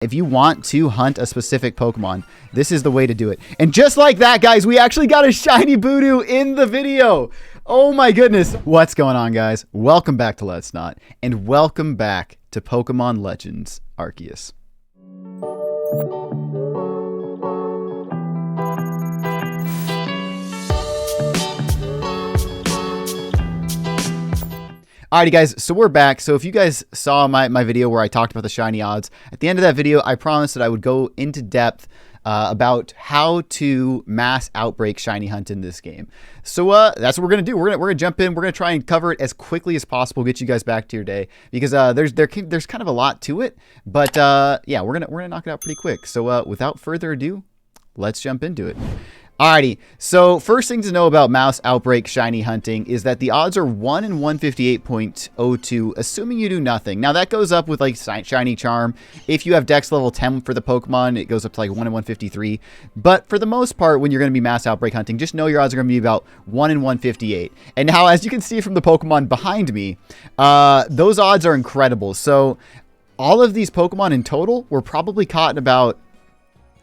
If you want to hunt a specific Pokemon, this is the way to do it. And just like that, guys, we actually got a shiny Voodoo in the video. Oh my goodness. What's going on, guys? Welcome back to LetsNot, and welcome back to Pokemon Legends Arceus. Alrighty guys, so we're back. So if you guys saw my video where I talked about the shiny odds, at the end of that video, I promised that I would go into depth about how to mass outbreak shiny hunt in this game. So that's what we're gonna do. We're gonna jump in. We're gonna try and cover it as quickly as possible, get you guys back to your day, because there's kind of a lot to it. But yeah, we're gonna knock it out pretty quick. So without further ado, let's jump into it. Alrighty, so first thing to know about Mass Outbreak shiny hunting is that the odds are 1 in 158.02, assuming you do nothing. Now that goes up with like Shiny Charm. If you have Dex level 10 for the Pokemon, it goes up to like 1 in 153. But for the most part, when you're going to be Mass Outbreak hunting, just know your odds are going to be about 1 in 158. And now, as you can see from the Pokemon behind me, those odds are incredible. So all of these Pokemon in total were probably caught in about,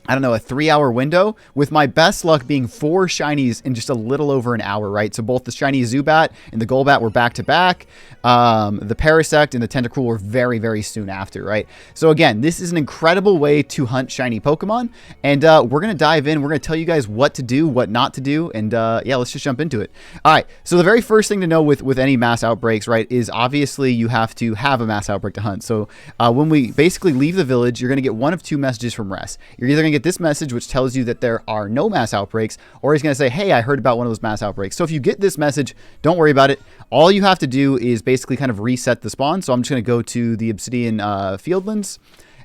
I don't know, a 3-hour window, with my best luck being 4 shinies in just a little over an hour, right? So both the shiny Zubat and the Golbat were back to back. The Parasect and the Tentacruel were very, very soon after, right? So again, this is an incredible way to hunt shiny Pokemon, and we're going to dive in. We're going to tell you guys what to do, what not to do, and yeah, let's just jump into it. All right, so the very first thing to know with any mass outbreaks, right, is obviously you have to have a mass outbreak to hunt. So when we basically leave the village, you're going to get one of 2 messages from Rest. You're either going to get this message, which tells you that there are no mass outbreaks, or he's going to say, hey, I heard about one of those mass outbreaks. So if you get this message, don't worry about it. All you have to do is basically kind of reset the spawn. So I'm just going to go to the Obsidian Fieldlands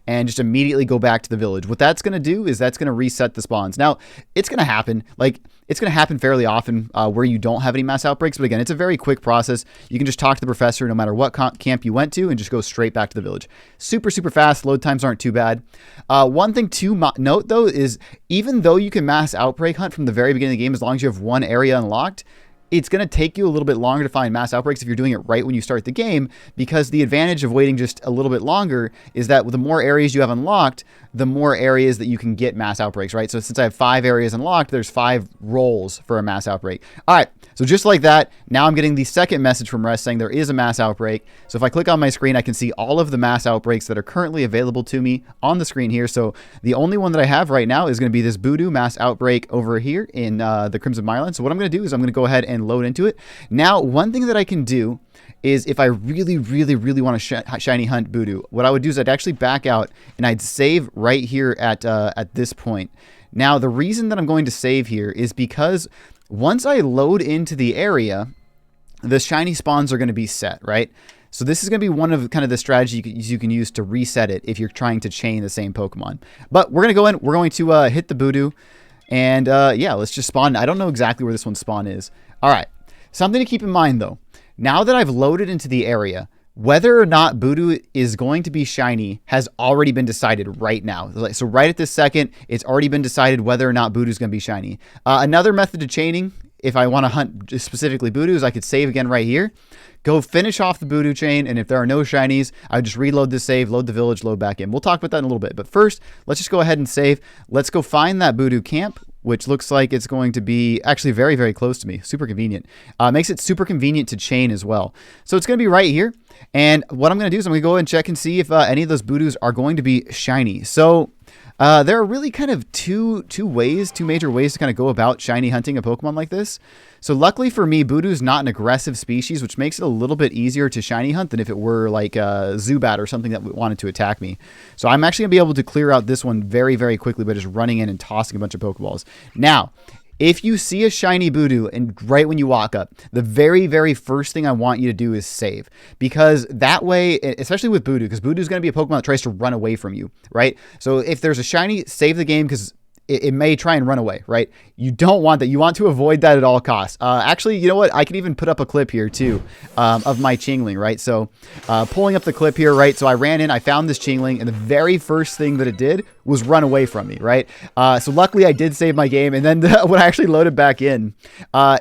and just immediately go back to the village. What that's going to do is that's going to reset the spawns. Now, it's going to happen. Like, it's going to happen fairly often where you don't have any mass outbreaks. But again, it's a very quick process. You can just talk to the professor no matter what camp you went to and just go straight back to the village. Super, super fast. Load times aren't too bad. One thing to note, though, is even though you can mass outbreak hunt from the very beginning of the game, as long as you have one area unlocked, it's going to take you a little bit longer to find mass outbreaks if you're doing it right when you start the game, because the advantage of waiting just a little bit longer is that the more areas you have unlocked, the more areas that you can get mass outbreaks, right? So since I have 5 areas unlocked, there's 5 rolls for a mass outbreak. All right, so just like that, now I'm getting the second message from Rest saying there is a mass outbreak. So if I click on my screen, I can see all of the mass outbreaks that are currently available to me on the screen here. So the only one that I have right now is going to be this Badoo mass outbreak over here in the Crimson Mireland. So what I'm going to do is I'm going to go ahead and load into it. Now, one thing that I can do is if I really, really, really want to shiny hunt Voodoo, what I would do is I'd actually back out and I'd save right here at this point. Now, the reason that I'm going to save here is because once I load into the area, the shiny spawns are going to be set, right? So this is going to be one of kind of the strategies you can use to reset it if you're trying to chain the same Pokemon. But we're going to go in, we're going to hit the Voodoo, and yeah, let's just spawn. I don't know exactly where this one's spawn is. All right, something to keep in mind though. Now that I've loaded into the area, whether or not Voodoo is going to be shiny has already been decided right now. So right at this second, it's already been decided whether or not Voodoo is going to be shiny. Another method to chaining, if I want to hunt specifically Voodoo, is I could save again right here, go finish off the Voodoo chain, and if there are no shinies, I would just reload this save, load the village, load back in. We'll talk about that in a little bit. But first, let's just go ahead and save. Let's go find that Voodoo camp, which looks like it's going to be actually very, very close to me. Super convenient. Makes it super convenient to chain as well. So it's going to be right here. And what I'm going to do is I'm going to go and check and see if any of those Voodoos are going to be shiny. So there are really kind of two major ways to kind of go about shiny hunting a Pokemon like this. So luckily for me, Voodoo is not an aggressive species, which makes it a little bit easier to shiny hunt than if it were like a Zubat or something that wanted to attack me. So I'm actually going to be able to clear out this one very, very quickly by just running in and tossing a bunch of Pokeballs. Now, if you see a shiny Voodoo and right when you walk up, the very, very first thing I want you to do is save. Because that way, especially with Voodoo, because Voodoo is going to be a Pokemon that tries to run away from you, right? So if there's a shiny, save the game because it may try and run away, right? You don't want that. You want to avoid that at all costs. Actually, you know what? I can even put up a clip here too of my Chingling, right? So pulling up the clip here, right? So I ran in, I found this Chingling, and the very first thing that it did was run away from me, right? So luckily I did save my game, and then when I actually loaded back in,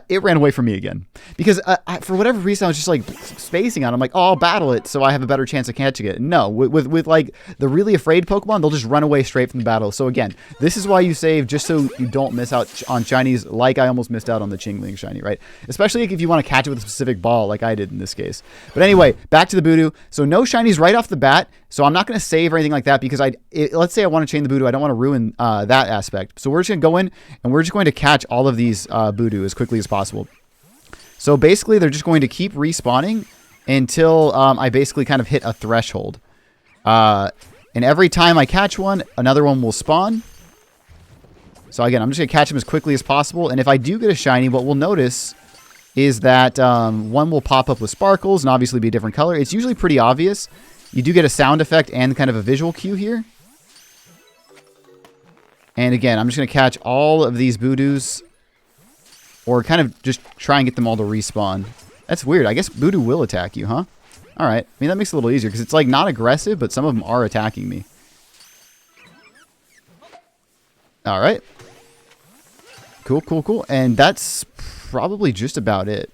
it ran away from me again. Because for whatever reason, I was just like spacing on it. I'm like, oh, I'll battle it so I have a better chance of catching it. No, with like the really afraid Pokemon, they'll just run away straight from the battle. So again, this is why you save, just so you don't miss out on shinies like I almost missed out on the Chingling shiny, right? Especially if you want to catch it with a specific ball like I did in this case. But anyway, back to the Voodoo. So no shinies right off the bat. So I'm not going to save or anything like that because let's say I want to chain the Voodoo. I don't want to ruin that aspect. So we're just going to go in and we're just going to catch all of these Voodoo as quickly as possible. So basically they're just going to keep respawning until I basically kind of hit a threshold. And every time I catch one, another one will spawn. So again, I'm just going to catch them as quickly as possible. And if I do get a shiny, what we'll notice is that one will pop up with sparkles and obviously be a different color. It's usually pretty obvious. You do get a sound effect and kind of a visual cue here. And again, I'm just going to catch all of these Voodoos, or kind of just try and get them all to respawn. That's weird. I guess Voodoo will attack you, huh? All right. I mean, that makes it a little easier because it's like not aggressive, but some of them are attacking me. All right. Cool, cool, cool. And that's probably just about it.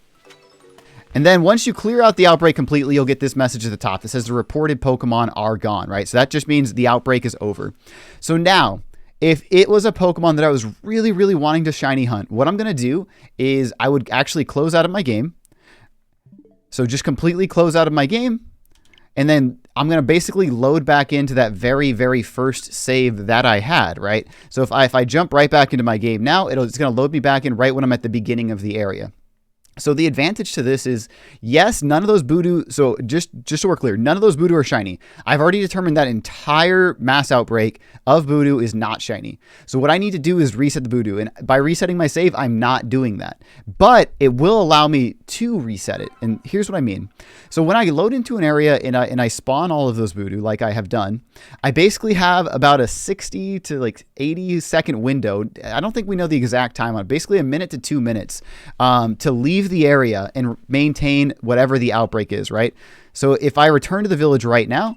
And then once you clear out the outbreak completely, you'll get this message at the top that says the reported Pokemon are gone, right? So that just means the outbreak is over. So now, if it was a Pokemon that I was really, really wanting to shiny hunt, what I'm going to do is I would actually close out of my game. So just completely close out of my game. And then I'm going to basically load back into that very, very first save that I had, right? So if I jump right back into my game now, it's going to load me back in right when I'm at the beginning of the area. So the advantage to this is, yes, none of those Voodoo, so just so we're clear, none of those Voodoo are shiny. I've already determined that entire Mass Outbreak of Voodoo is not shiny. So what I need to do is reset the Voodoo, and by resetting my save, I'm not doing that. But it will allow me to reset it, and here's what I mean. So when I load into an area and I spawn all of those Voodoo, like I have done, I basically have about a 60 to like 80 second window. I don't think we know the exact time on it, basically a minute to 2 minutes to leave the area and maintain whatever the outbreak is, right? So if I return to the village right now,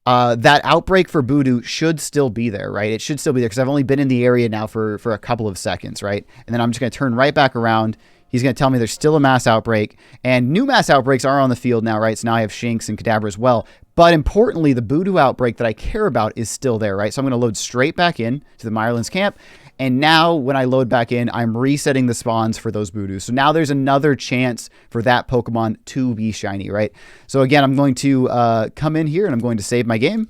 that outbreak for Voodoo should still be there, right? It should still be there because I've only been in the area now for a couple of seconds, right? And then I'm just going to turn right back around. He's going to tell me there's still a mass outbreak, and new mass outbreaks are on the field now, right? So now I have Shinx and Kadabra as well. But importantly, the Voodoo outbreak that I care about is still there, right? So I'm going to load straight back in to the Mirelands camp. And now when I load back in, I'm resetting the spawns for those Voodoos. So now there's another chance for that Pokemon to be shiny, right? So again, I'm going to come in here and I'm going to save my game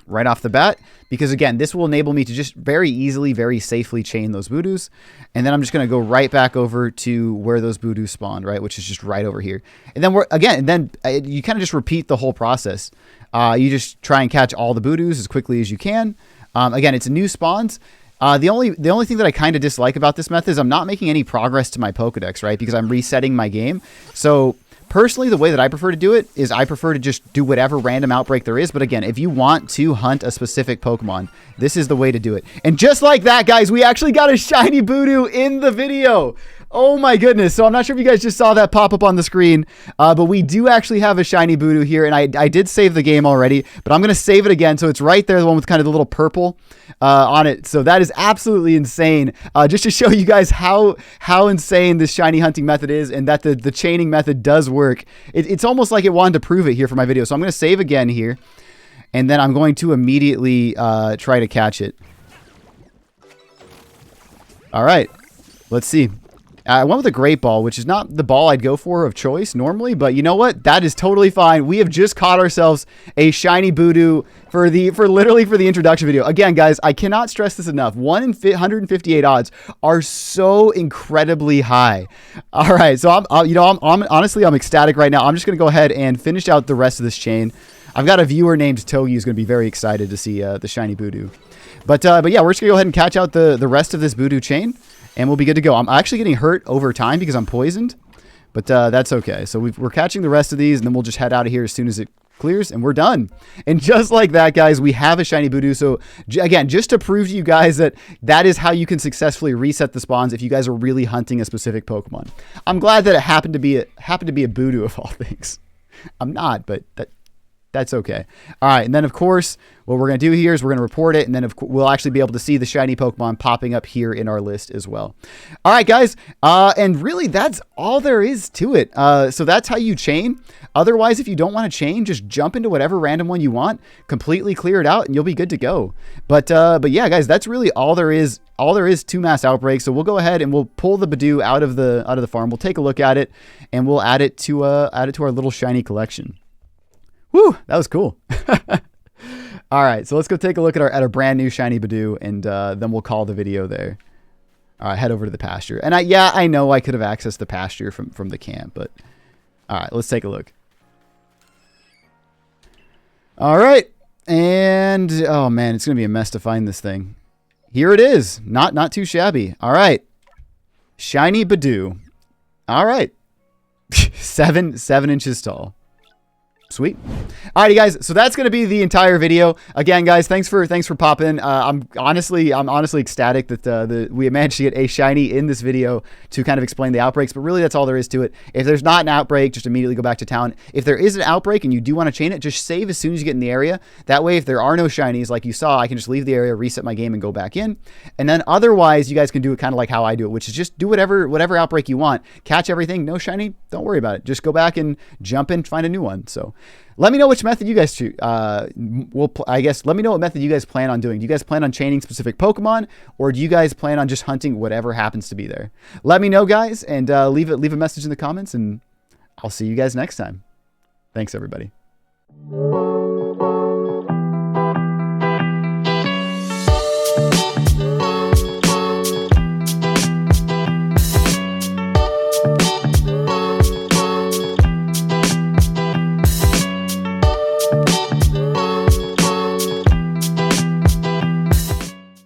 right off the bat. Because again, this will enable me to just very easily, very safely chain those Voodoos. And then I'm just going to go right back over to where those Voodoos spawned, right? Which is just right over here. And then you kind of just repeat the whole process. You just try and catch all the Voodoos as quickly as you can. Again, it's new spawns. The only thing that I kind of dislike about this method is I'm not making any progress to my Pokedex, right? Because I'm resetting my game. So personally, the way that I prefer to do it is I prefer to just do whatever random outbreak there is. But again, if you want to hunt a specific Pokemon, this is the way to do it. And just like that, guys, we actually got a shiny Voodoo in the video. Oh my goodness. So I'm not sure if you guys just saw that pop up on the screen, but we do actually have a shiny Voodoo here, and I did save the game already, but I'm going to save it again. So it's right there, the one with kind of the little purple on it. So that is absolutely insane. Just to show you guys how insane this shiny hunting method is, and that the chaining method does work. It's almost like it wanted to prove it here for my video. So I'm going to save again here, and then I'm going to immediately try to catch it. All right, let's see. I went with a Great Ball, which is not the ball I'd go for of choice normally, but you know what? That is totally fine. We have just caught ourselves a shiny Voodoo for literally the introduction video. Again, guys, I cannot stress this enough. 1 in 158 odds are so incredibly high. All right, so I'm honestly, I'm ecstatic right now. I'm just gonna go ahead and finish out the rest of this chain. I've got a viewer named Togi who's gonna be very excited to see the shiny Voodoo. But yeah, we're just gonna go ahead and catch out the rest of this Voodoo chain. And we'll be good to go. I'm actually getting hurt over time because I'm poisoned. But that's okay. So we're catching the rest of these, and then we'll just head out of here as soon as it clears, and we're done. And just like that, guys, we have a shiny Voodoo. So again, just to prove to you guys that is how you can successfully reset the spawns if you guys are really hunting a specific Pokemon. I'm glad that it happened to be a Voodoo of all things. I'm not, but That's okay. All right, and then of course, what we're going to do here is we're going to report it, and then we'll actually be able to see the shiny Pokemon popping up here in our list as well. All right, guys, and really that's all there is to it. So that's how you chain. Otherwise, if you don't want to chain, just jump into whatever random one you want, completely clear it out, and you'll be good to go. But yeah, guys, that's really all there is. All there is to Mass Outbreak. So we'll go ahead and we'll pull the Badoo out of the farm. We'll take a look at it, and we'll add it to our little shiny collection. Woo, that was cool. All right, so let's go take a look at our brand new shiny Badoo, and then we'll call the video there. All right, head over to the pasture. And I know I could have accessed the pasture from the camp, but all right, let's take a look. All right, and oh man, it's gonna be a mess to find this thing. Here it is. Not too shabby. All right, shiny Badoo. All right, 7 inches tall. Sweet. Alrighty, guys. So that's going to be the entire video. Again, guys, thanks for popping. I'm honestly ecstatic that we managed to get a shiny in this video to kind of explain the outbreaks. But really, that's all there is to it. If there's not an outbreak, just immediately go back to town. If there is an outbreak and you do want to chain it, just save as soon as you get in the area. That way, if there are no shinies, like you saw, I can just leave the area, reset my game, and go back in. And then otherwise, you guys can do it kind of like how I do it, which is just do whatever outbreak you want. Catch everything. No shiny. Don't worry about it. Just go back and jump in, find a new one. So let me know which method you guys choose. I guess let me know what method you guys plan on doing. Do you guys plan on chaining specific Pokemon, or do you guys plan on just hunting whatever happens to be there? Let me know, guys, and leave a message in the comments, and I'll see you guys next time. Thanks, everybody.